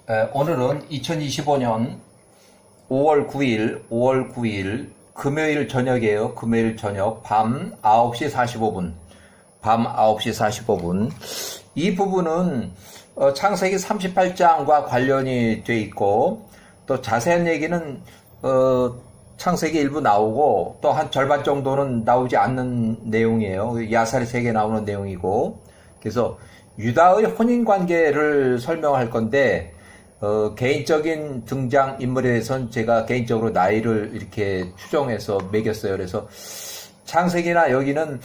오늘은 2025년 5월 9일 금요일 저녁이에요. 금요일 저녁 밤 9시 45분. 이 부분은 창세기 38장과 관련이 돼 있고, 또 자세한 얘기는 창세기 일부 나오고 또 한 절반 정도는 나오지 않는 내용이에요. 야살의 세계에 나오는 내용이고, 그래서 유다의 혼인관계를 설명할 건데, 개인적인 등장 인물에 대해서는 제가 개인적으로 나이를 이렇게 추정해서 매겼어요. 그래서 창세기나 여기는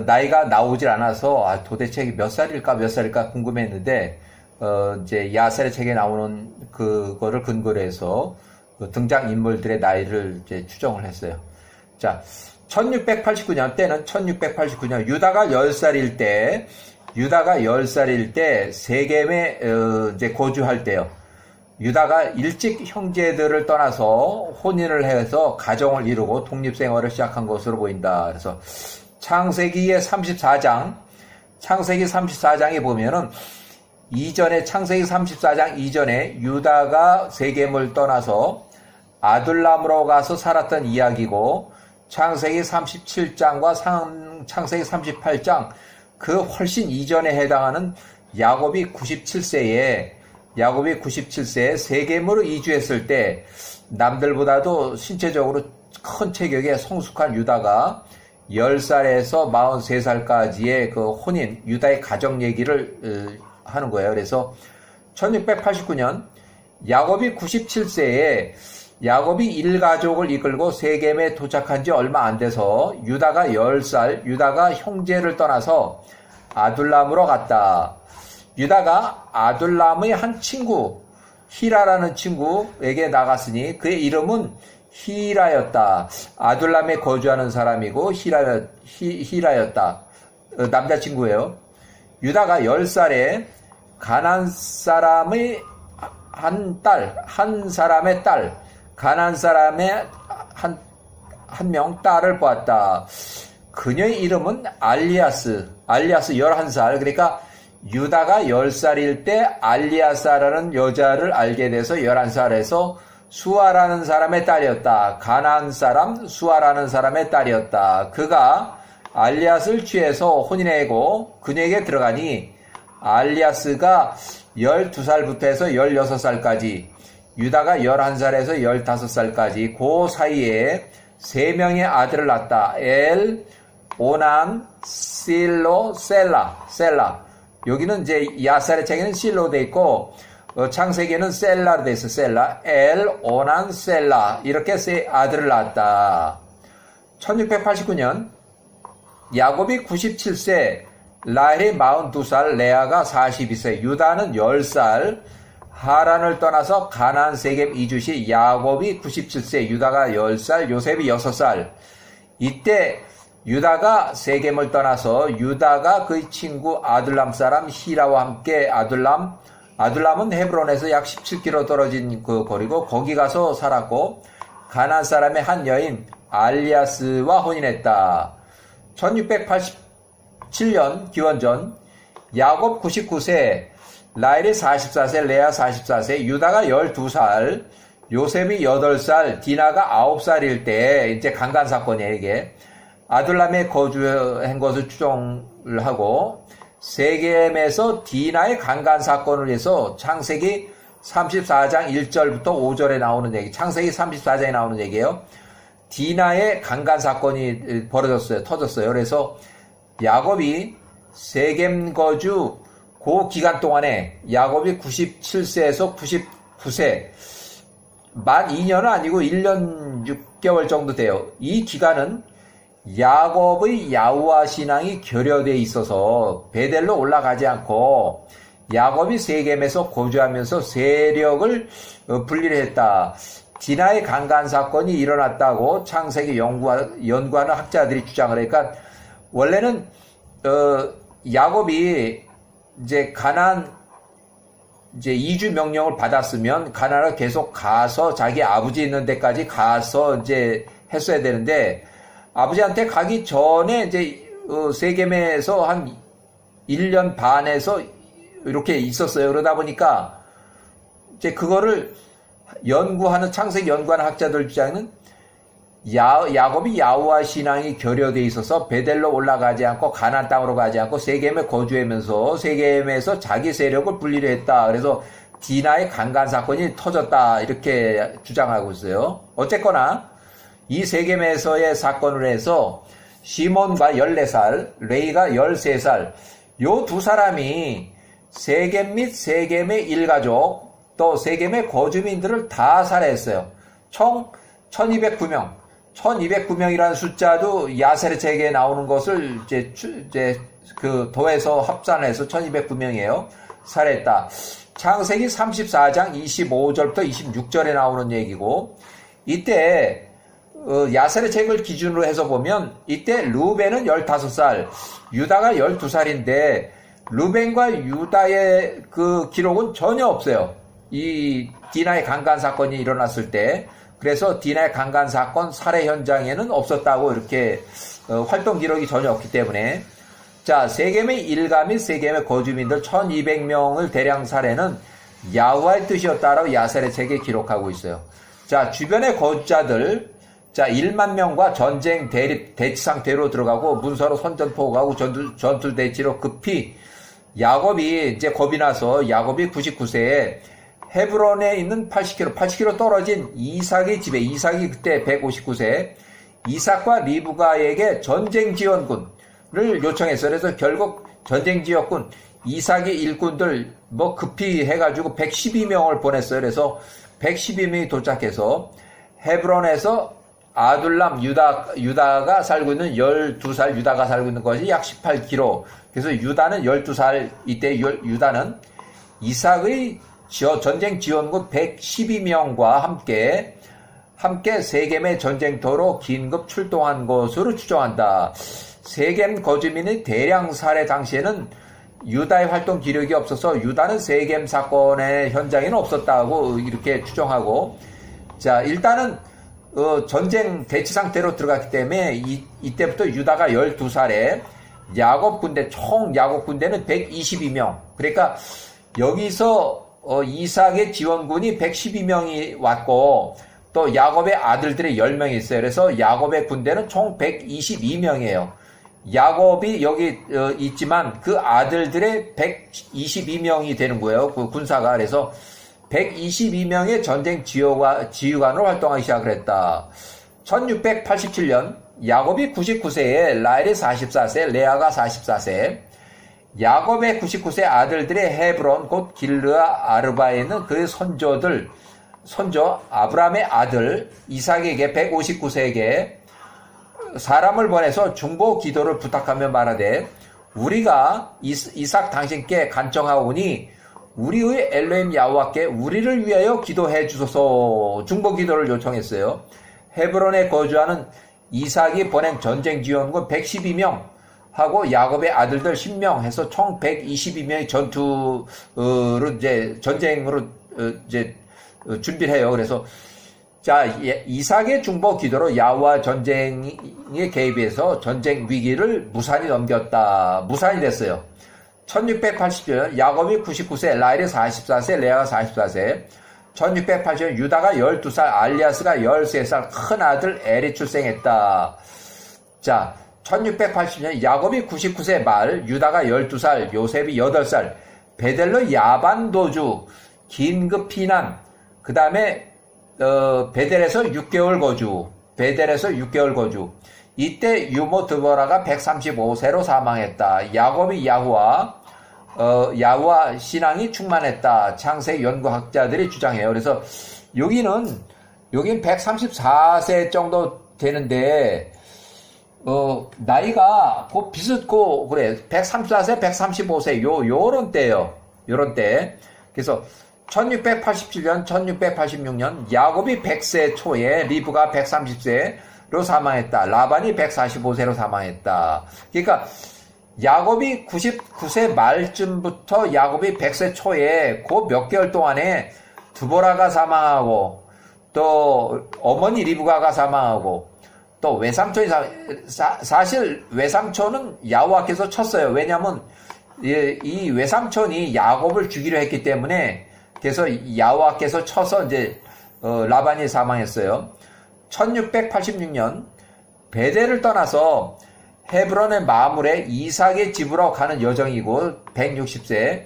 나이가 나오질 않아서 도대체 몇 살일까 궁금했는데, 이제 야살의 책에 나오는 그거를 근거로 해서 등장 인물들의 나이를 이제 추정을 했어요. 자, 1689년 때는 1689년 유다가 10살일 때 세겜에 이제 거주할 때요. 유다가 일찍 형제들을 떠나서 혼인을 해서 가정을 이루고 독립생활을 시작한 것으로 보인다. 그래서 창세기 34장에 보면은 창세기 34장 이전에 유다가 세겜을 떠나서 아둘람으로 가서 살았던 이야기고, 창세기 37장과 창세기 38장 그 훨씬 이전에 해당하는 야곱이 97세에 세겜으로 이주했을 때 남들보다도 신체적으로 큰 체격의 성숙한 유다가 10살에서 43살까지의 그 혼인, 유다의 가정 얘기를 하는 거예요. 그래서 1689년 야곱이 97세에 야곱이 일가족을 이끌고 세겜에 도착한 지 얼마 안 돼서 유다가 10살, 유다가 형제를 떠나서 아둘람으로 갔다. 유다가 아둘람의 한 친구, 히라라는 친구에게 나갔으니 그의 이름은 히라였다. 아둘람에 거주하는 사람이고 히라였다. 남자친구예요. 유다가 10살에 가나안 사람의 한 사람의 딸, 가나안 사람의 한 명 딸을 보았다. 그녀의 이름은 알리아스 11살. 그러니까 유다가 10살일 때 알리아사라는 여자를 알게 돼서 11살에서 수아라는 사람의 딸이었다. 가나안 사람 수아라는 사람의 딸이었다. 그가 알리아스를 취해서 혼인하고 그녀에게 들어가니 알리아스가 12살부터 해서 16살까지, 유다가 11살에서 15살까지 그 사이에 3명의 아들을 낳았다. 엘, 오난, 실로, 셀라. 여기는 이제 야살의 책에는 실로 돼 있고, 창세기에는 셀라로 돼 있어. 셀라, 엘, 오난, 셀라. 이렇게 세 아들을 낳았다. 1689년 야곱이 97세, 라헬이 42살, 레아가 42세, 유다는 10살, 하란을 떠나서 가나안 세겜 이주 시 야곱이 97세, 유다가 10살, 요셉이 6살. 이때 유다가 세겜을 떠나서 유다가 그의 친구 아둘람 사람 히라와 함께 아둘람은 헤브론에서 약 17km 떨어진 그 거리고 거기 가서 살았고, 가나안 사람의 한 여인 알리아스와 혼인했다. 1687년 기원전 야곱 99세, 라헬이 44세, 레아 44세, 유다가 12살, 요셉이 8살, 디나가 9살일 때 이제 강간 사건이에요. 이게 아둘람에 거주한 것을 추정을 하고, 세겜에서 디나의 강간 사건을 해서 창세기 34장 1절부터 5절에 나오는 얘기, 창세기 34장에 나오는 얘기예요. 디나의 강간 사건이 터졌어요. 그래서 야곱이 세겜 거주 그 기간 동안에 야곱이 97세에서 99세, 만 2년은 아니고 1년 6개월 정도 돼요. 이 기간은 야곱의 야후와 신앙이 결여되어 있어서 베델로 올라가지 않고 야곱이 세겜에서 거주하면서 세력을 분리를 했다. 디나의 강간 사건이 일어났다고 창세기 연구하는 학자들이 주장을 하니까, 원래는 야곱이 이제 가나안 이제 이주 명령을 받았으면 가나안을 계속 가서 자기 아버지 있는 데까지 가서 이제 했어야 되는데, 아버지한테 가기 전에 이제 세겜에서 한 1년 반에서 이렇게 있었어요. 그러다 보니까 이제 그거를 연구하는, 창세기 연구하는 학자들 주장은 야곱이 야후와 신앙이 결여되어 있어서 베델로 올라가지 않고 가나안 땅으로 가지 않고 세겜에 거주하면서 세겜에서 자기 세력을 분리를 했다. 그래서 디나의 강간 사건이 터졌다. 이렇게 주장하고 있어요. 어쨌거나 이 세겜에서의 사건을 해서 시몬과 14살, 레이가 13살, 요 두 사람이 세겜 및 세겜의 일가족, 또 세겜의 거주민들을 다 살해했어요. 총 1209명. 1209명이라는 숫자도 야세르책에 나오는 것을 이제 더해서 합산해서 1209명이에요. 살해했다. 창세기 34장 25절부터 26절에 나오는 얘기고, 이때 야세르책을 기준으로 해서 보면 이때 루벤은 15살, 유다가 12살인데 루벤과 유다의 그 기록은 전혀 없어요. 이 디나의 강간 사건이 일어났을 때. 그래서 디나의 강간 사건 살해 현장에는 없었다고 이렇게 활동 기록이 전혀 없기 때문에, 자, 세겜의 일가 및 세겜의 거주민들 1200명을 대량 살해는 야후와의 뜻이었다라고 야세르책에 기록하고 있어요. 자, 주변의 거주자들, 자, 1만 명과 전쟁 대치 상태로 들어가고 문서로 선전포고 가고 전투 대치로 급히 야곱이 이제 겁이 나서 야곱이 99세에 헤브론에 있는 80km 떨어진 이삭의 집에, 이삭이 그때 159세, 이삭과 리브가에게 전쟁 지원군을 요청했어요. 그래서 결국 전쟁 지원군, 이삭의 일꾼들 뭐 급히 해가지고 112명을 보냈어요. 그래서 112명이 도착해서 헤브론에서 아둘람 유다가 살고 있는 12살 유다가 살고 있는 것이 약 18km. 그래서 유다는 12살, 이때 유다는 이삭의 전쟁 지원군 112명과 함께 세겜의 전쟁터로 긴급 출동한 것으로 추정한다. 세겜 거주민의 대량 살해 당시에는 유다의 활동 기록이 없어서 유다는 세겜 사건의 현장에는 없었다고 이렇게 추정하고, 자, 일단은 전쟁 대치 상태로 들어갔기 때문에 이때부터 유다가 12살에 야곱 군대, 총 야곱 군대는 122명. 그러니까 여기서 이삭의 지원군이 112명이 왔고 또 야곱의 아들들이 10명이 있어요. 그래서 야곱의 군대는 총 122명이에요. 야곱이 여기 있지만 그 아들들의 122명이 되는 거예요. 그 군사가. 그래서 122명의 전쟁 지휘관으로 활동하기 시작을 했다. 1687년 야곱이 99세에 라헬이 44세, 레아가 44세, 야곱의 99세 아들들의 헤브론 곧 길르아 아르바에 있는 그 손조 아브라함의 아들 이삭에게 159세에게 사람을 보내서 중보 기도를 부탁하며 말하되, 우리가 이삭 당신께 간청하오니 우리의 엘로힘 야호와께 우리를 위하여 기도해 주소서. 중보 기도를 요청했어요. 헤브론에 거주하는 이삭이 보낸 전쟁 지원군 112명 하고 야곱의 아들들 10명 해서 총 122명의 전투로 이제 전쟁으로 이제 준비를 해요. 그래서 자, 이삭의 중보 기도로 야호와 전쟁에 개입해서 전쟁 위기를 무산히 넘겼다. 무산이 됐어요. 1680년 야곱이 99세, 라헬이 44세, 레아가 44세. 1680년 유다가 12살, 알리아스가 13살, 큰 아들 엘이 출생했다. 자, 1680년 야곱이 99세 말, 유다가 12살, 요셉이 8살, 베델로 야반 도주, 긴급 피난, 그 다음에 베델에서 6개월 거주. 이때 유모 드보라가 135세로 사망했다. 야곱이 야후와 신앙이 충만했다. 창세기 연구학자들이 주장해요. 그래서 여긴 134세 정도 되는데 나이가 곧 비슷고 그래. 134세, 135세 요런 때예요. 요런 때. 그래서 1687년, 1686년 야곱이 100세 초에 리브가 130세로 사망했다. 라반이 145세로 사망했다. 그러니까 야곱이 99세 말쯤부터 야곱이 100세 초에 그 몇 개월 동안에 드보라가 사망하고 또 어머니 리브가가 사망하고 또 외삼촌이 사실 외삼촌은 야호와께서 쳤어요. 왜냐하면 이 외삼촌이 야곱을 죽이려 했기 때문에 그래서 야호와께서 쳐서 이제 라반이 사망했어요. 1686년 베델을 떠나서 헤브론의 마물에 이삭의 집으로 가는 여정이고 160세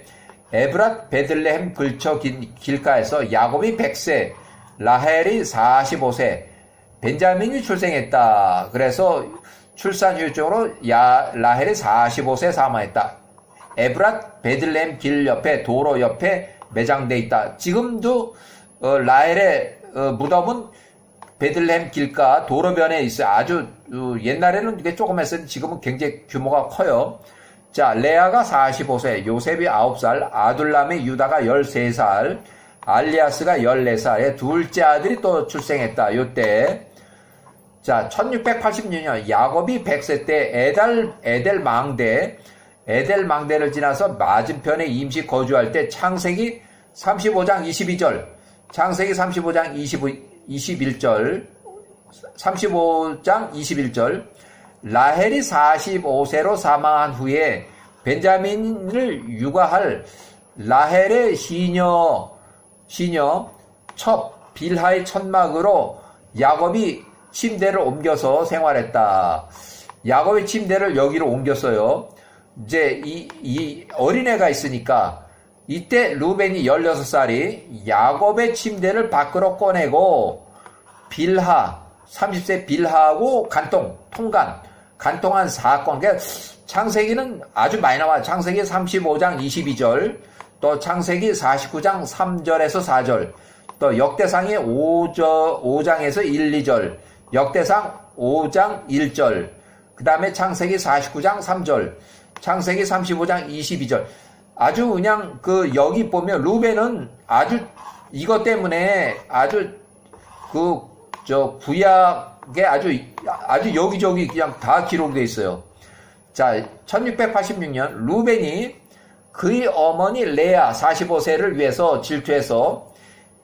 에브랏 베들레헴 근처 길가에서 야곱이 100세, 라헬이 45세, 벤자민이 출생했다. 그래서 출산 후유증으로 라헬이 45세 사망했다. 에브랏 베들레헴 길 옆에 도로 옆에 매장돼 있다. 지금도 라헬의 무덤은 베들레헴 길가 도로변에 있어요. 아주 옛날에는 이게 조금 했었는데 지금은 굉장히 규모가 커요. 자, 레아가 45세, 요셉이 9살, 아둘람의 유다가 13살, 알리아스가 14살에 둘째 아들이 또 출생했다. 요때. 자, 1686년 야곱이 100세 때 에델망대를 지나서 맞은편에 임시 거주할 때 창세기 35장 22절, 창세기 35장 21절, 35장 21절, 라헬이 45세로 사망한 후에 벤자민을 육아할 라헬의 시녀 첩 빌하의 천막으로 야곱이 침대를 옮겨서 생활했다. 야곱의 침대를 여기로 옮겼어요. 이제 이 어린애가 있으니까 이때 루벤이 16살이 야곱의 침대를 밖으로 꺼내고 빌하 30세 빌하하고 간통한 사건. 그러니까 창세기는 아주 많이 나와요. 창세기 35장 22절, 또 창세기 49장 3절에서 4절, 또 역대상의 5장에서 1, 2절, 역대상 5장 1절, 그 다음에 창세기 49장 3절, 창세기 35장 22절. 아주 그냥 여기 보면 루벤은 아주 이것 때문에 아주 구약에 아주 여기저기 그냥 다 기록되어 있어요. 자, 1686년 루벤이 그의 어머니 레아 45세를 위해서 질투해서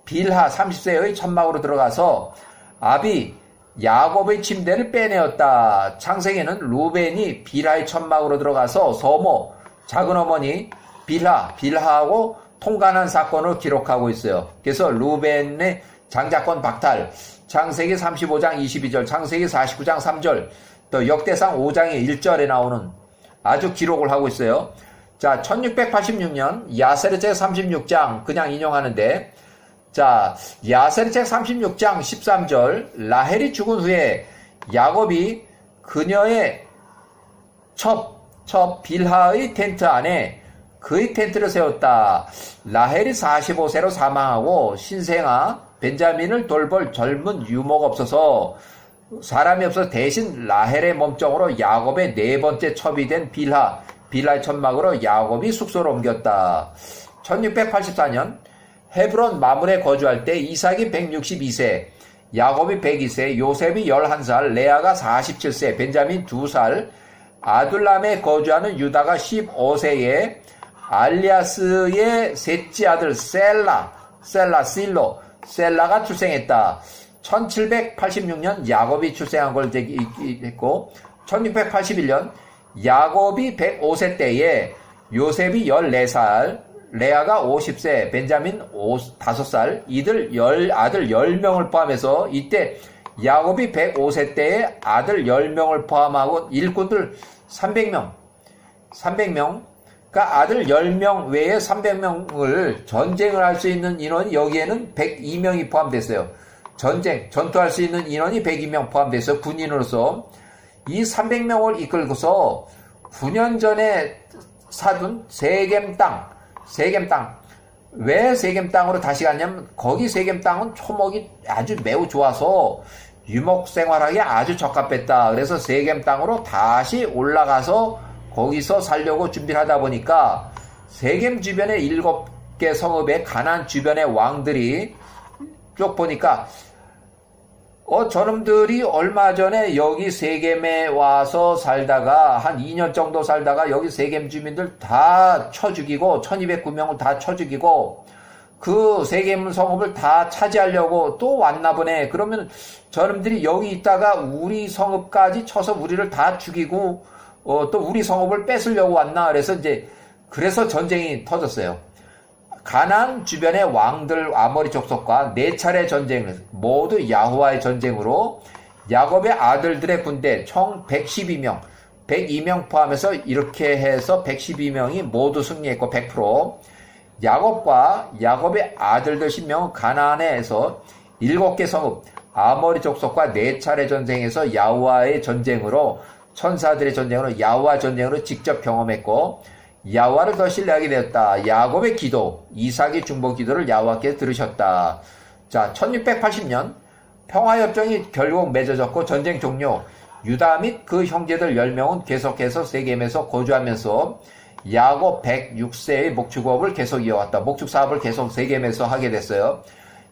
빌하 30세의 천막으로 들어가서 아비 야곱의 침대를 빼내었다. 창세기는 루벤이 빌하의 천막으로 들어가서 서모 작은 어머니 빌하하고 통간한 사건을 기록하고 있어요. 그래서 루벤의 장자권 박탈, 창세기 35장 22절, 창세기 49장 3절, 또 역대상 5장의 1절에 나오는 아주 기록을 하고 있어요. 자, 1686년 야세르책 36장 그냥 인용하는데, 자, 야세르책 36장 13절, 라헬이 죽은 후에 야곱이 그녀의 첩 빌하의 텐트 안에 그의 텐트를 세웠다. 라헬이 45세로 사망하고 신생아 벤자민을 돌볼 젊은 유모가 없어서 사람이 없어서 대신 라헬의 몸종으로 야곱의 네 번째 첩이 된 빌하의 천막으로 야곱이 숙소로 옮겼다. 1684년 헤브론 마물에 거주할 때 이삭이 162세, 야곱이 102세, 요셉이 11살, 레아가 47세, 벤자민 2살, 아둘람에 거주하는 유다가 15세에 알리아스의 셋째 아들 셀라가 출생했다. 1786년 야곱이 출생한 걸 했고, 1681년 야곱이 105세 때에 요셉이 14살, 레아가 50세, 벤자민 5살, 아들 10명을 포함해서 이때 야곱이 105세 때에 아들 10명을 포함하고 일꾼들 300명. 그러니까 아들 10명 외에 300명을 전쟁을 할 수 있는 인원이 여기에는 102명이 포함됐어요. 전투할 수 있는 인원이 102명 포함됐어요. 군인으로서. 이 300명을 이끌고서 9년 전에 사둔 세겜 땅. 왜 세겜 땅으로 다시 갔냐면 거기 세겜 땅은 초목이 아주 매우 좋아서 유목 생활하기 아주 적합했다. 그래서 세겜 땅으로 다시 올라가서 거기서 살려고 준비를 하다 보니까 세겜 주변의 7개 성읍의 가나안 주변의 왕들이 쭉 보니까 저놈들이 얼마 전에 여기 세겜에 와서 살다가 한 2년 정도 살다가 여기 세겜 주민들 다 쳐 죽이고 1209명을 다 쳐 죽이고 그 세겜 성읍을 다 차지하려고 또 왔나 보네. 그러면 저놈들이 여기 있다가 우리 성읍까지 쳐서 우리를 다 죽이고 또 우리 성읍을 뺏으려고 왔나. 그래서 전쟁이 터졌어요. 가나안 주변의 왕들 아모리 족속과 4차례 전쟁, 모두 야호와의 전쟁으로 야곱의 아들들의 군대 총 112명, 102명 포함해서 이렇게 해서 112명이 모두 승리했고 100%. 야곱과 야곱의 아들들 10명은 가나안에서 7개 성읍 아모리 족속과 4차례 전쟁에서 야호와의 전쟁으로 천사들의 전쟁으로 야호와 전쟁으로 직접 경험했고 야호와를 더 신뢰하게 되었다. 야곱의 기도, 이삭의 중보 기도를 야호와께서 들으셨다. 자, 1680년 평화협정이 결국 맺어졌고 전쟁 종료. 유다 및 그 형제들 10명은 계속해서 세겜에서 거주하면서 야곱 106세의 목축업을 계속 이어왔다. 목축 사업을 계속 세겜에서 하게 됐어요.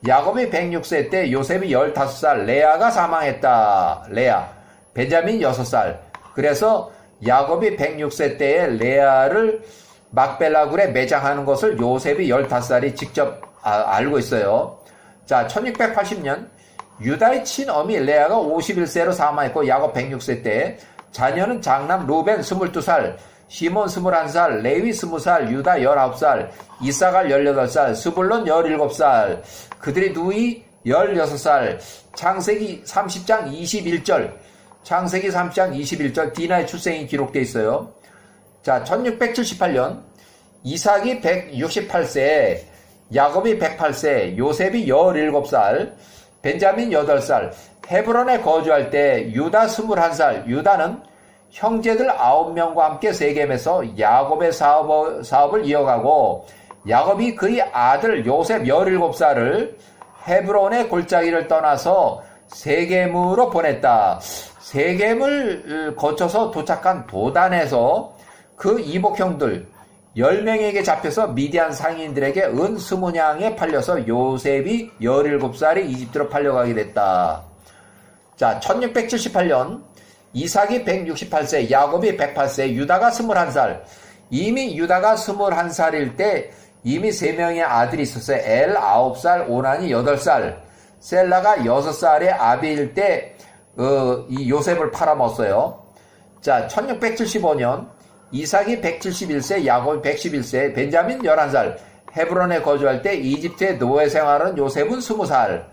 야곱이 106세 때 요셉이 15살, 레아가 사망했다. 레아. 벤자민 6살. 그래서 야곱이 106세 때에 레아를 막벨라굴에 매장하는 것을 요셉이 15살이 직접 알고 있어요. 자, 1680년 유다의 친어미 레아가 51세로 사망했고 야곱 106세 때 자녀는 장남 루벤 22살, 시몬 21살, 레위 20살, 유다 19살, 이사갈 18살, 스불론 17살, 그들의 누이 16살, 창세기 30장 21절, 창세기 30장 21절 디나의 출생이 기록되어 있어요. 자, 1678년 이삭이 168세, 야곱이 108세, 요셉이 17살, 벤자민 8살, 헤브론에 거주할 때 유다 21살, 유다는 형제들 9명과 함께 세겜에서 야곱의 사업을 이어가고 야곱이 그의 아들 요셉 17살을 헤브론의 골짜기를 떠나서 세겜으로 보냈다. 세겜을 거쳐서 도착한 도단에서 그 이복형들 10명에게 잡혀서 미디안 상인들에게 은 20냥에 팔려서 요셉이 17살이 이집트로 팔려가게 됐다. 자, 1678년 이삭이 168세, 야곱이 108세, 유다가 21살. 이미 유다가 21살일 때 이미 3명의 아들이 있었어요. 엘 9살, 오난이 8살, 셀라가 6살의 아비일 때 이 요셉을 팔아먹었어요. 자, 1675년 이삭이 171세, 야곱이 111세, 벤자민 11살, 헤브론에 거주할 때 이집트의 노예 생활은 요셉은 20살,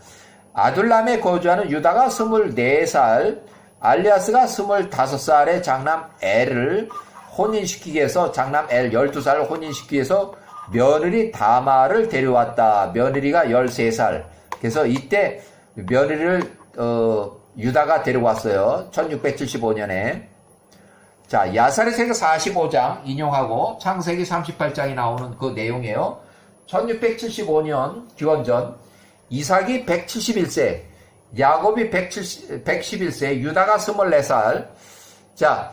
아둘람에 거주하는 유다가 24살, 알리아스가 25살의 장남 엘을 혼인시키기 위해서 장남 엘 12살을 혼인시키기 위해서 며느리 다마를 데려왔다. 며느리가 13살. 그래서 이때 며느리를 유다가 데려왔어요. 1675년에. 자, 야사렛에서 45장 인용하고 창세기 38장이 나오는 그 내용이에요. 1675년 기원전 이삭이 171세, 야곱이 111세, 유다가 24살. 자,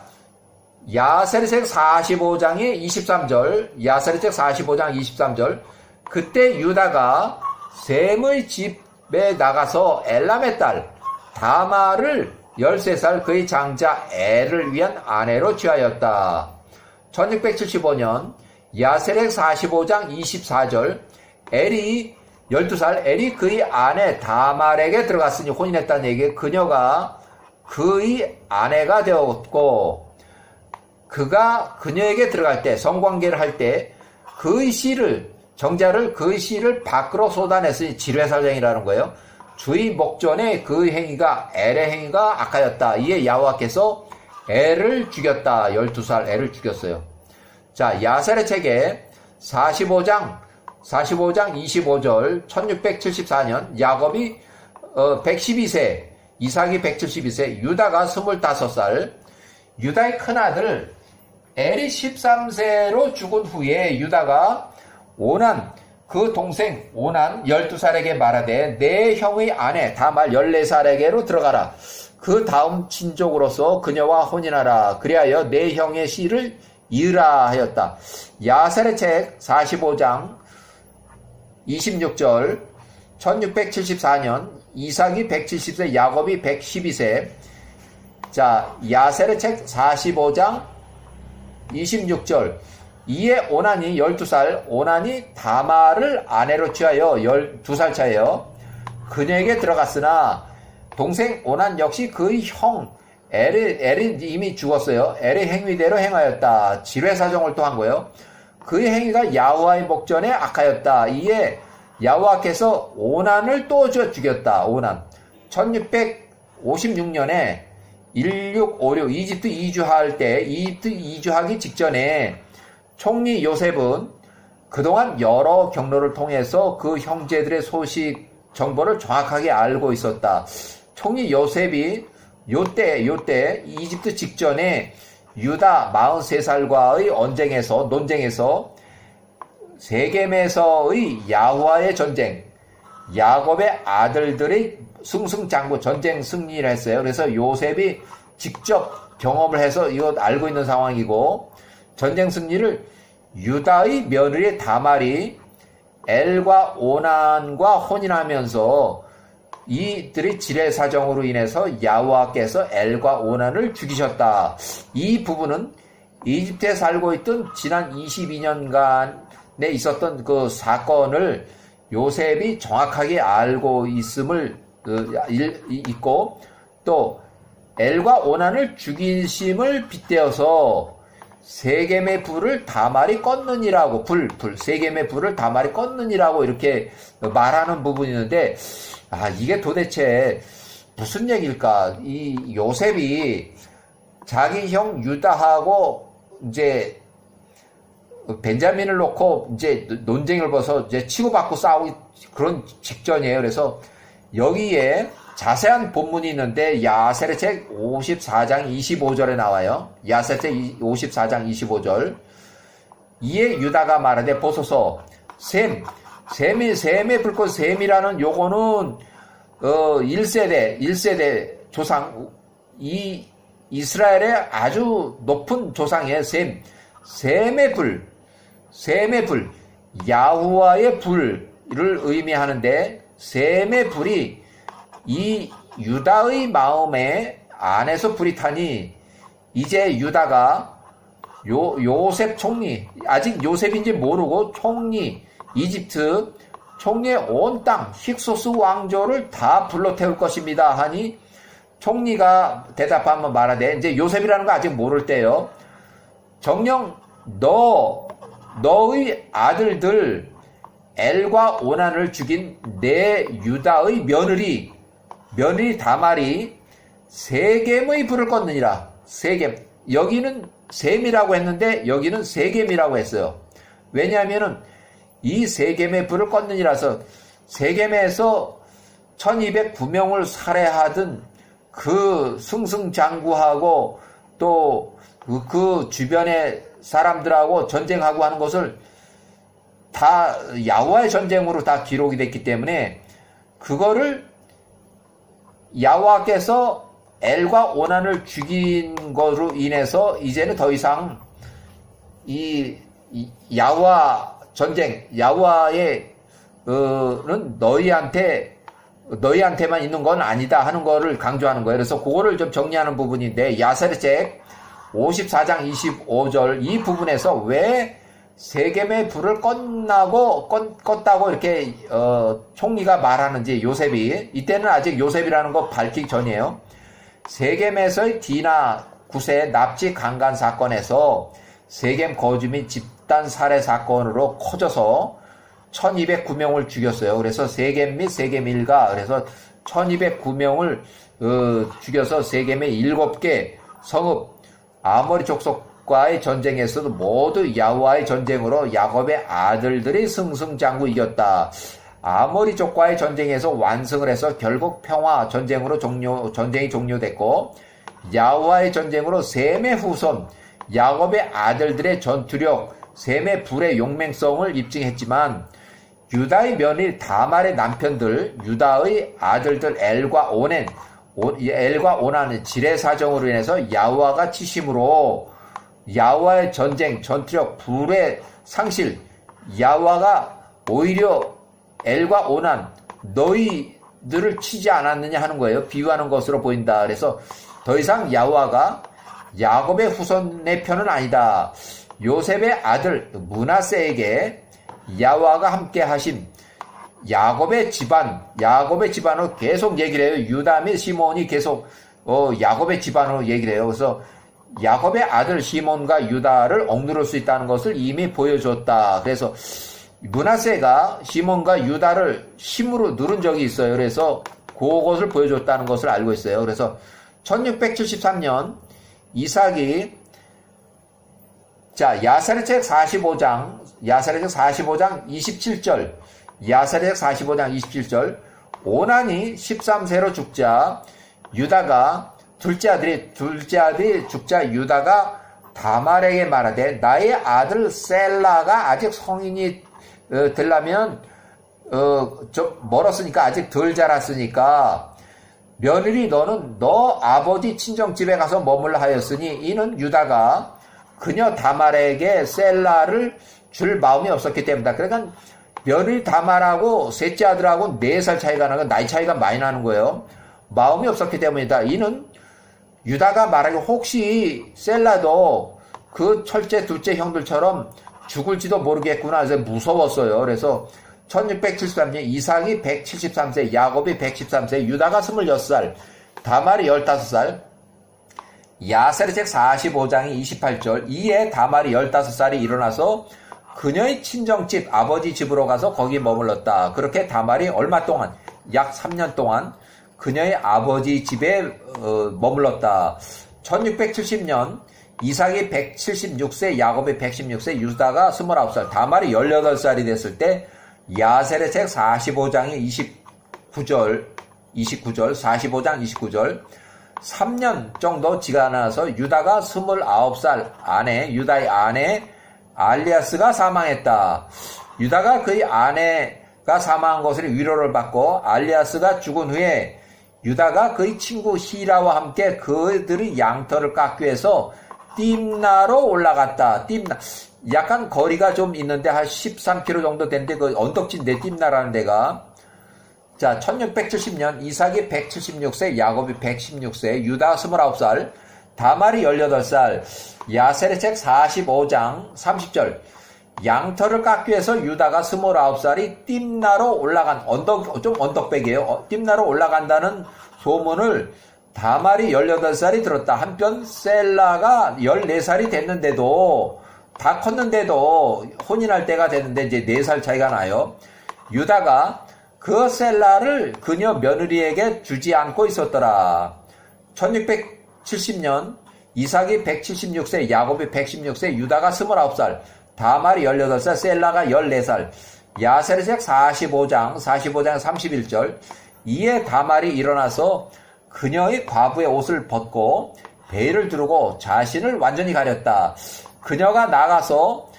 야사렛의 45장의 23절, 야사렛의 45장 23절. 그때 유다가 셈의 집에 나가서 엘람의 딸 다마를 13살 그의 장자 엘을 위한 아내로 취하였다. 1675년 야셀의 45장 24절 엘이 12살 엘이 그의 아내 다말에게 들어갔으니 혼인했다는 얘기에 그녀가 그의 아내가 되었고 그가 그녀에게 들어갈 때 성관계를 할 때 그의 씨를 정자를 그의 씨를 밖으로 쏟아냈으니 지뢰사정이라는 거예요. 주의 목전에 그 행위가 엘의 행위가 악하였다. 이에 야호와께서 엘을 죽였다. 12살 엘을 죽였어요. 자, 야셀의 책에 45장 25절 1674년 야곱이 112세, 이삭이 172세, 유다가 25살. 유다의 큰아들 엘이 13세로 죽은 후에 유다가 오난 그 동생 오난 12살에게 말하되 내 형의 아내 다말 14살에게로 들어가라. 그 다음 친족으로서 그녀와 혼인하라. 그리하여 내 형의 씨를 이으라 하였다. 야셀의 책 45장 26절 1674년 이삭이 170세, 야곱이 112세. 자, 야셀의 책 45장 26절 이에 오난이 12살, 오난이 다마를 아내로 취하여 12살 차예요. 그녀에게 들어갔으나 동생 오난 역시 그의 형 엘이 이미 죽었어요. 엘의 행위대로 행하였다. 지뢰사정을 또 한 거예요. 그 행위가 야훼와의 목전에 악하였다. 이에 야훼와께서 오난을 또 죽였다. 오난. 1656년에 1656 이집트 이주할 때, 이집트 이주하기 직전에 총리 요셉은 그동안 여러 경로를 통해서 그 형제들의 소식 정보를 정확하게 알고 있었다. 총리 요셉이 요때 이집트 직전에 유다 43살과의 논쟁에서 세겜에서의 야훼와의 전쟁, 야곱의 아들들의 승승장구 전쟁 승리를 했어요. 그래서 요셉이 직접 경험을 해서 이거 알고 있는 상황이고, 전쟁 승리를 유다의 며느리 다말이 엘과 오난과 혼인하면서 이들의 지레사정으로 인해서 야훼와께서 엘과 오난을 죽이셨다. 이 부분은 이집트에 살고 있던 지난 22년간에 있었던 그 사건을 요셉이 정확하게 알고 있음을 있고, 또 엘과 오난을 죽이심을 빗대어서 세겜의 불을 다말이 껐느니라고, 세겜의 불을 다말이 껐느니라고 이렇게 말하는 부분이 있는데, 이게 도대체 무슨 얘기일까? 이 요셉이 자기 형 유다하고 이제 벤자민을 놓고 이제 논쟁을 벌여서 이제 치고받고 싸우기 그런 직전이에요. 그래서 여기에 자세한 본문이 있는데 야셀의 책 54장 25절에 나와요. 야셀의 책 54장 25절. 이에 유다가 말하되 보소서 셈의 불꽃 셈이라는 요거는 1세대 조상, 이 이스라엘의 아주 높은 조상이에요. 셈의 불, 야훼와의 불을 의미하는데, 셈의 불이 이 유다의 마음에 안에서 불이 타니 이제 유다가 요셉 총리, 아직 요셉인지 모르고 총리, 이집트 총리의 온 땅 힉소스 왕조를 다 불러 태울 것입니다 하니, 총리가 대답하면 말하되, 이제 요셉이라는 거 아직 모를 때요. 정녕 너의 아들들 엘과 오난을 죽인 내 유다의 며느리 다말이 세겜의 불을 껐느니라. 세겜. 여기는 셈이라고 했는데 여기는 세겜이라고 했어요. 왜냐하면은 이 세겜의 불을 껐느니라서, 세겜에서 1209명을 살해하던 그 승승장구하고 또 그 주변의 사람들하고 전쟁하고 하는 것을 다 야훼와의 전쟁으로 다 기록이 됐기 때문에, 그거를 야훼와께서 엘과 오난을 죽인 것으로 인해서 이제는 더 이상 이 야훼와 전쟁, 야훼와의 는 너희한테만 있는 건 아니다 하는 거를 강조하는 거예요. 그래서 그거를 좀 정리하는 부분인데, 야셀의 책 54장 25절 이 부분에서 왜 세겜의 불을 껐다고 이렇게 총리가 말하는지, 요셉이, 이때는 아직 요셉이라는 거 밝히기 전이에요. 세겜에서의 디나 9세 납치 강간 사건에서 세겜 거주 및 집단 살해 사건으로 커져서 1209명을 죽였어요. 그래서 세겜 및 세겜 일가, 그래서 1209명을 죽여서 세겜의 7개 성읍 아모리 족속과의 전쟁에서도 모두 야훼와의 전쟁으로 야곱의 아들들이 승승장구 이겼다. 아모리족과의 전쟁에서 완승을 해서 결국 평화 전쟁으로 전쟁이 종료됐고, 야훼와의 전쟁으로 셈의 후손 야곱의 아들들의 전투력, 셈의 불의 용맹성을 입증했지만, 유다의 며느리 다말의 남편들, 유다의 아들들 엘과 오난의 지레사정으로 인해서 야훼와가 치심으로 야훼와의 전쟁, 전투력, 불의 상실, 야훼와가 오히려 엘과 오난, 너희들을 치지 않았느냐 하는 거예요. 비유하는 것으로 보인다. 그래서 더 이상 야훼와가 야곱의 후손의 편은 아니다. 요셉의 아들 므낫세에게 야훼와가 함께 하신 야곱의 집안으로 계속 얘기를 해요. 유다 및 시몬이 계속 야곱의 집안으로 얘기를 해요. 그래서 야곱의 아들 시몬과 유다를 억누를 수 있다는 것을 이미 보여줬다. 그래서 므낫세가 시몬과 유다를 힘으로 누른 적이 있어요. 그래서 그것을 보여줬다는 것을 알고 있어요. 그래서 1673년 이삭이 자 야사랴책 45장 27절 야사랴책 45장 27절 오난이 13세로 죽자 유다가 둘째 아들이 죽자 유다가 다말에게 말하되 나의 아들 셀라가 아직 성인이 되려면 좀 멀었으니까 아직 덜 자랐으니까 며느리 너는 너 아버지 친정집에 가서 머물러 하였으니 이는 유다가 그녀 다말에게 셀라를 줄 마음이 없었기 때문이다. 그러니까 며느리 다말하고 셋째 아들하고 4살 차이가 나고 나이 차이가 많이 나는 거예요. 마음이 없었기 때문이다. 이는 유다가 말하기 혹시 셀라도 그 첫째 둘째 형들처럼 죽을지도 모르겠구나 해서 무서웠어요. 그래서 1673년 이삭이 173세, 야곱이 113세, 유다가 26살, 다말이 15살, 야사랴책 45장이 28절, 이에 다말이 15살이 일어나서 그녀의 친정집 아버지 집으로 가서 거기 머물렀다. 그렇게 다말이 얼마 동안 약 3년 동안 그녀의 아버지 집에 머물렀다. 1670년 이삭이 176세, 야곱이 116세, 유다가 29살, 다말이 18살이 됐을 때 야사랴책 45장이 29절, 45장 29절 3년 정도 지나서 유다가 29살 아내, 유다의 아내 알리아스가 사망했다. 유다가 그의 아내가 사망한 것을 위로를 받고 알리아스가 죽은 후에 유다가 그의 친구 히라와 함께 그들의 양털을 깎기 위해서 딥나로 올라갔다. 딥나 약간 거리가 좀 있는데 한 13km 정도 되는데 그 언덕진데 딥나라는 데가 자 1670년 이삭이 176세 야곱이 116세 유다 29살 다말이 18살 야사랴책 45장 30절 양털을 깎기 위해서 유다가 29살이 딥나로 올라간 좀 언덕백이에요. 딥나로 올라간다는 소문을 다말이 18살이 들었다. 한편 셀라가 14살이 됐는데도 다 컸는데도 혼인할 때가 됐는데 이제 4살 차이가 나요. 유다가 그 셀라를 그녀 며느리에게 주지 않고 있었더라. 1670년 이삭이 176세, 야곱이 116세, 유다가 29살, 다말이 18살, 셀라가 14살. 야사랴책 45장 31절. 이에 다말이 일어나서 그녀의 과부의 옷을 벗고 베일을 두르고 자신을 완전히 가렸다. 그녀가 나가서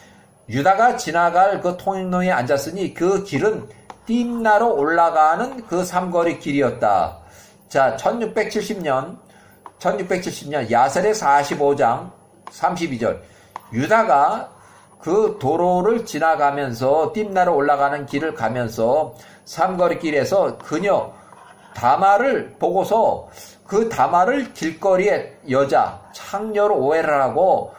유다가 지나갈 그 통행로에 앉았으니 그 길은 딥나로 올라가는 그 삼거리 길이었다. 자, 1670년 야사랴 45장 32절. 유다가 그 도로를 지나가면서 딥나로 올라가는 길을 가면서 삼거리 길에서 그녀 다말을 보고서 그 다말을 길거리에 여자 창녀로 오해를 하고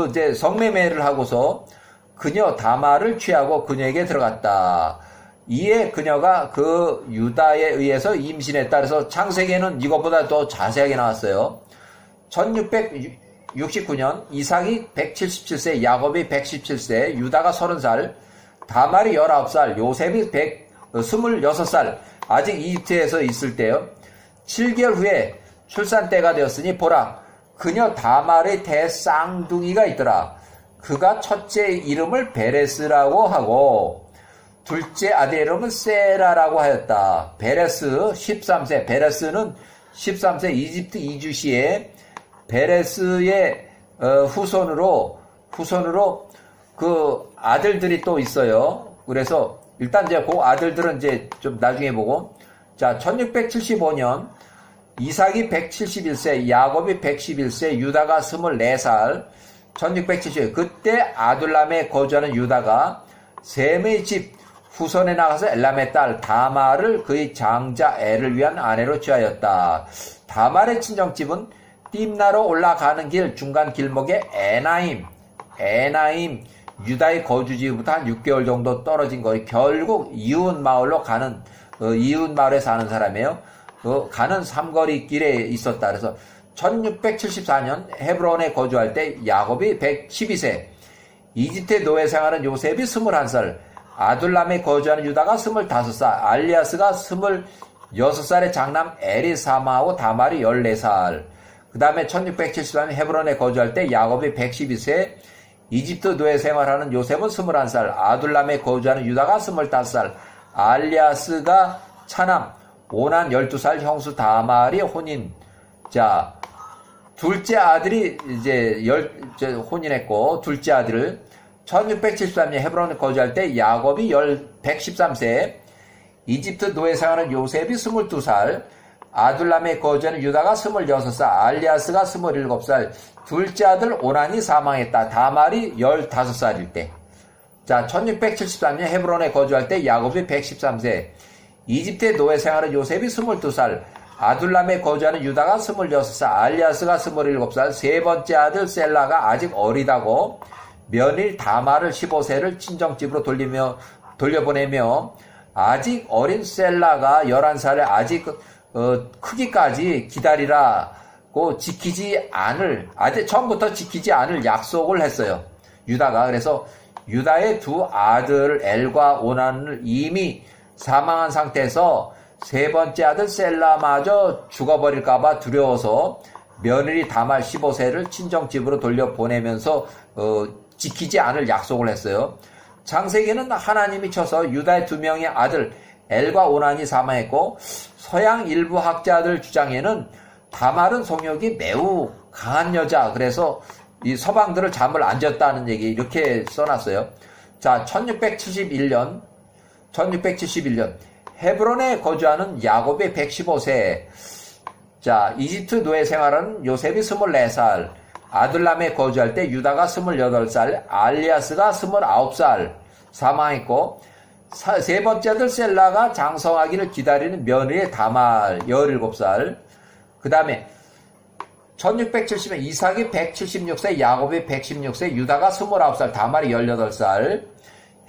이제 성매매를 하고서 그녀 다말을 취하고 그녀에게 들어갔다. 이에 그녀가 그 유다에 의해서 임신했다. 그래서 창세기에는 이것보다 더 자세하게 나왔어요. 1669년 이삭이 177세, 야곱이 117세, 유다가 30살, 다말이 19살, 요셉이 26살, 아직 이집트에서 있을 때요. 7개월 후에 출산 때가 되었으니 보라, 그녀 다말의 대쌍둥이가 있더라. 그가 첫째 이름을 베레스라고 하고 둘째 아들의 이름은 세라라고 하였다. 베레스 13세, 베레스는 13세 이집트 이주 시에 베레스의 후손으로 그 아들들이 또 있어요. 그래서 일단 이제 그 아들들은 이제 좀 나중에 보고 자 1675년 이삭이 171세, 야곱이 111세, 유다가 24살, 1670년 그때 아둘람에 거주하는 유다가 셈의 집 후손에 나가서 엘람의 딸 다말을 그의 장자 엘을 위한 아내로 취하였다. 다말의 친정집은 딥나로 올라가는 길 중간 길목에 에나임 유다의 거주지부터 한 6개월 정도 떨어진 거예요. 결국 이웃 마을로 가는 이웃 마을에 사는 사람이에요. 가는 삼거리 길에 있었다. 그래서 1674년 헤브론에 거주할 때 야곱이 112세, 이집트에 노예 생활한 요셉이 21살, 아둘람에 거주하는 유다가 25살, 알리아스가 26살의 장남 엘이 사망하고 다말이 14살. 그 다음에 1673년 헤브론에 거주할 때 야곱이 112세, 이집트 노예 생활하는 요셉은 21살, 아둘람에 거주하는 유다가 25살, 알리아스가 차남 오난 12살, 형수 다말이 혼인. 자, 둘째 아들이 이제 혼인했고, 둘째 아들을 1673년 헤브론에 거주할 때 야곱이 113세, 이집트 노예 생활하는 요셉이 22살, 아둘람에 거주하는 유다가 26살, 알리아스가 27살, 둘째 아들 오난이 사망했다. 다말이 15살일 때. 자, 1673년 헤브론에 거주할 때 야곱이 113세, 이집트의 노예 생활하는 요셉이 22살, 아둘람에 거주하는 유다가 26살, 알리아스가 27살, 세 번째 아들 셀라가 아직 어리다고 며느리 다말을 15세를 친정집으로 돌려보내며 아직 어린 셀라가 11살에 아직 크기까지 기다리라고 처음부터 지키지 않을 약속을 했어요. 유다가. 그래서 유다의 두 아들 엘과 오난을 이미 사망한 상태에서 세 번째 아들 셀라마저 죽어버릴까봐 두려워서 며느리 다말 15세를 친정집으로 돌려보내면서 지키지 않을 약속을 했어요. 창세기는 하나님이 쳐서 유다의 두 명의 아들 엘과 오난이 사망했고, 서양 일부 학자들 주장에는 다말은 성욕이 매우 강한 여자, 그래서 이 서방들을 잠을 안 잤다는 얘기 이렇게 써놨어요. 자, 1671년 헤브론에 거주하는 야곱이 115세, 자, 이집트 노예 생활하는 요셉이 24살, 아둘람에 거주할 때 유다가 28살, 알리아스가 29살 사망했고, 세 번째 아들 셀라가 장성하기를 기다리는 며느리의 다말 17살. 그 다음에 1670년 이삭이 176세, 야곱이 116세, 유다가 29살, 다말이 18살.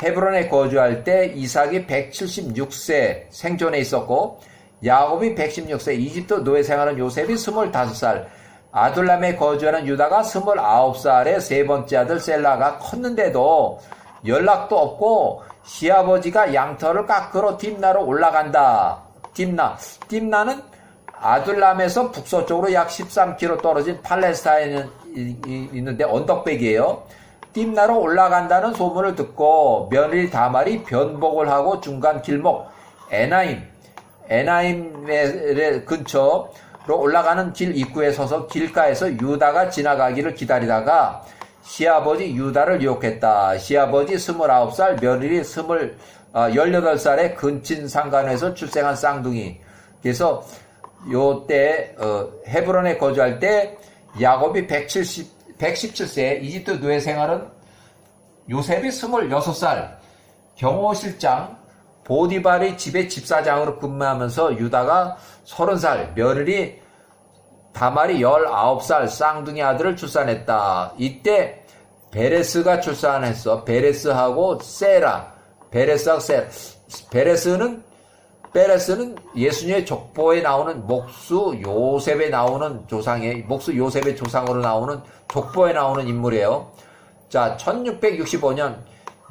헤브론에 거주할 때 이삭이 176세 생존해 있었고, 야곱이 116세, 이집트 노예 생활하는 요셉이 25살, 아둘람에 거주하는 유다가 29살에 세 번째 아들 셀라가 컸는데도 연락도 없고 시아버지가 양털을 깎으러 딥나로 올라간다. 딥나는 아둘람에서 북서쪽으로 약 13km 떨어진 팔레스타인에 있는데 언덕백이에요. 딥나로 올라간다는 소문을 듣고 며느리 다말이 변복을 하고 중간 길목 에나임의 근처로 올라가는 길 입구에 서서 길가에서 유다가 지나가기를 기다리다가 시아버지 유다를 유혹했다. 시아버지 29살, 며느리 18살의 근친 상간에서 출생한 쌍둥이. 그래서 요때 헤브론에 거주할 때 야곱이 117세, 이집트 노예 생활은 요셉이 26살, 경호실장 보디발이 집의 집사장으로 근무하면서 유다가 30살, 며느리 다말이 19살 쌍둥이 아들을 출산했다. 이때 베레스가 출산했어. 베레스하고 세라. 베레스하고 세라. 베레스는 예수님의 족보에 나오는 목수 요셉에 나오는 조상이에요. 목수 요셉의 조상으로 나오는 족보에 나오는 인물이에요. 자, 1665년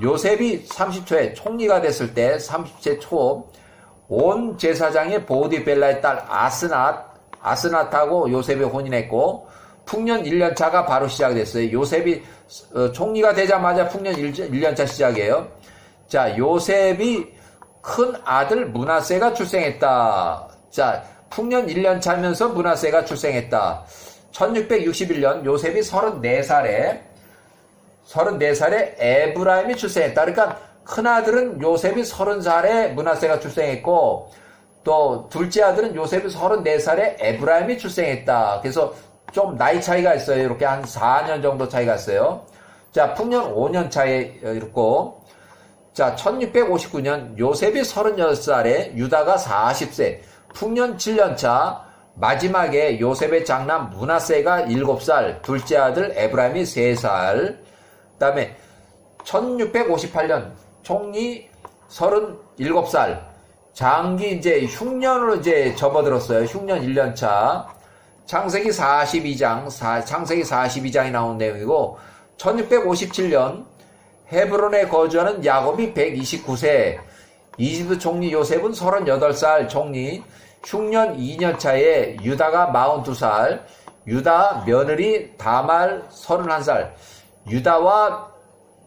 요셉이 30초에 총리가 됐을 때 30세 초 온 제사장의 보디벨라의 딸 아스낫하고 요셉이 혼인했고 풍년 1년차가 바로 시작됐어요. 요셉이 총리가 되자마자 풍년 1년차 시작이에요. 자, 요셉이 큰 아들 므낫세가 출생했다. 자, 풍년 1년차면서 므낫세가 출생했다. 1661년 요셉이 34살에 에브라임이 출생했다. 그러니까 큰아들은 요셉이 30살에 므낫세가 출생했고 또 둘째 아들은 요셉이 34살에 에브라임이 출생했다. 그래서 좀 나이 차이가 있어요. 이렇게 한 4년 정도 차이가 있어요. 자, 풍년 5년 차에 있고, 자, 1659년 요셉이 36살에 유다가 40세, 풍년 7년 차, 마지막에 요셉의 장남 므낫세가 7살, 둘째 아들 에브라임이 3살. 그다음에 1658년 총리 37살, 장기 이제 흉년으로 이제 접어들었어요. 흉년 1년 차. 창세기 42장이 나온 내용이고 1657년 헤브론에 거주하는 야곱이 129세, 이집트 총리 요셉은 38살 총리, 흉년 2년 차에 유다가 42살, 유다 며느리 다말 31살, 유다와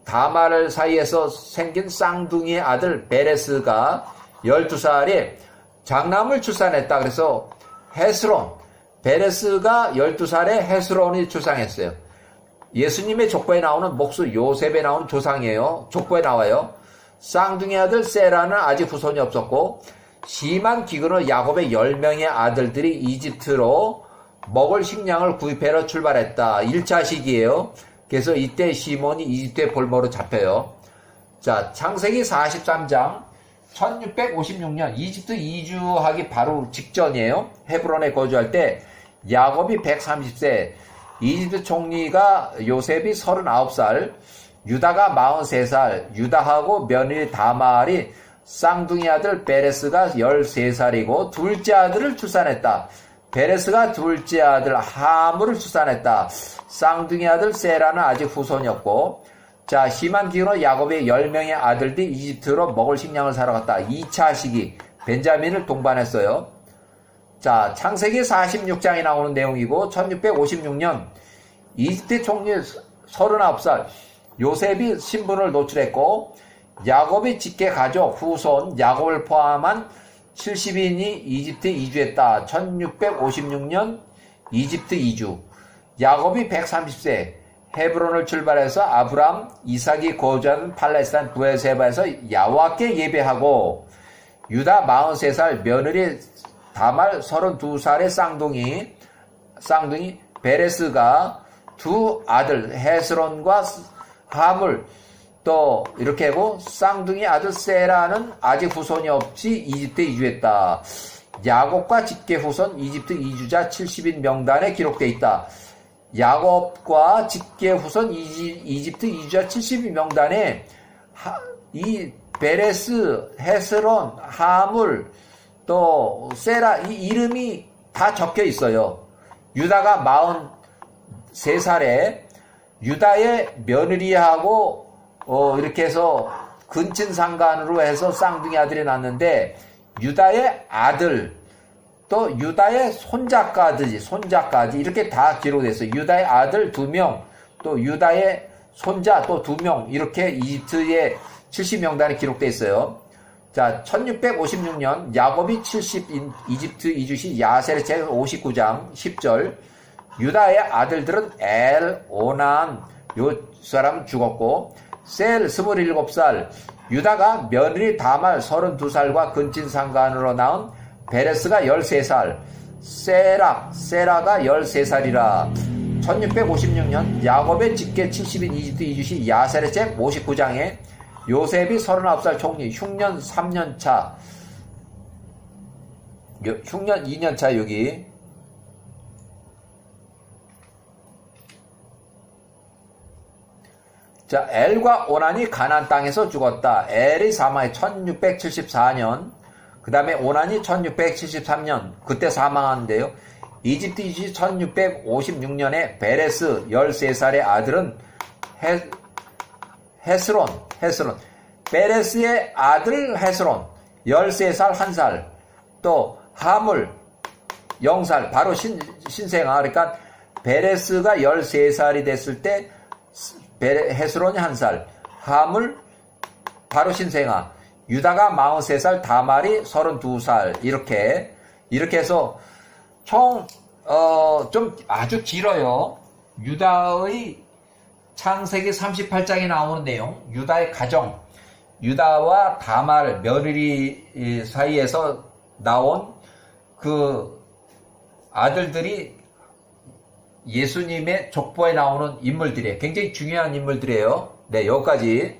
다말 사이에서 생긴 쌍둥이의 아들 베레스가 12살에 장남을 출산했다. 그래서 헤스론, 베레스가 12살에 헤스론이 출산했어요. 예수님의 족보에 나오는 목수 요셉에 나오는 조상이에요. 족보에 나와요. 쌍둥이 아들 세라는 아직 후손이 없었고 심한 기근으로 야곱의 10명의 아들들이 이집트로 먹을 식량을 구입하러 출발했다. 1차 시기예요. 그래서 이때 시몬이 이집트의 볼모로 잡혀요. 자, 창세기 43장 1656년 이집트 이주하기 바로 직전이에요. 헤브론에 거주할 때 야곱이 130세, 이집트 총리가 요셉이 39살, 유다가 43살, 유다하고 며느리 다말이 쌍둥이 아들 베레스가 13살이고 둘째 아들을 출산했다. 베레스가 둘째 아들 하물을 출산했다. 쌍둥이 아들 세라는 아직 후손이었고, 자, 심한 기후로 야곱의 10명의 아들들이 이집트로 먹을 식량을 사러 갔다. 2차 시기 벤자민을 동반했어요. 자, 창세기 46장이 나오는 내용이고 1656년 이집트 총리 39살 요셉이 신분을 노출했고 야곱의 직계 가족 후손 야곱을 포함한 70인이 이집트에 이주했다. 1656년 이집트 이주. 야곱이 130세 헤브론을 출발해서 아브람, 이삭이 거주하는 팔레스타인 브에세바에서 야훼께 예배하고 유다 43살 며느리 다말 32살의 쌍둥이 베레스가 두 아들 헤스론과 하물 또 이렇게 하고 쌍둥이 아들 세라는 아직 후손이 없이 이집트에 이주했다. 야곱과 직계 후손 이집트 이주자 70인 명단에 기록되어 있다. 야곱과 직계 후손 이집트 이주자 70인 명단에 이 베레스, 헤스론, 하물 또 세라 이 이름이 다 적혀 있어요. 유다가 43살에 유다의 며느리하고 이렇게 해서 근친상간으로 해서 쌍둥이 아들이 낳았는데 유다의 아들 또 유다의 손자까지 이렇게 다 기록됐어요. 유다의 아들 2명 또 유다의 손자 또 2명 이렇게 이집트의 70명단에 기록되어 있어요. 자, 1656년 야곱이 70인 이집트 이주시 야셀의 제 59장 10절 유다의 아들들은 엘, 오난 요 사람은 죽었고 셀 27살 유다가 며느리 다말 32살과 근친상간으로 낳은 베레스가 13살 세라가 13살이라 1656년 야곱의 직계 70인 이집트 이주시 야셀의 제 59장에 요셉이 39살 총리 흉년 3년차 흉년 2년차 여기 자, 엘과 오난이 가나안 땅에서 죽었다. 엘이 사망해 1674년 그 다음에 오난이 1673년 그때 사망하는데요. 이집트 이주시 1656년에 베레스 13살의 아들은 헤스론 베레스의 아들 헤스론 13살 1살 또 하물 0살 바로 신생아 그러니까 베레스가 13살이 됐을 때 헤스론이 1살 하물 바로 신생아 유다가 43살 다말이 32살 이렇게 해서 총 좀 아주 길어요. 유다의 창세기 38장에 나오는 내용, 유다의 가정, 유다와 다말 며느리 사이에서 나온 그 아들들이 예수님의 족보에 나오는 인물들이에요. 굉장히 중요한 인물들이에요. 네, 여기까지.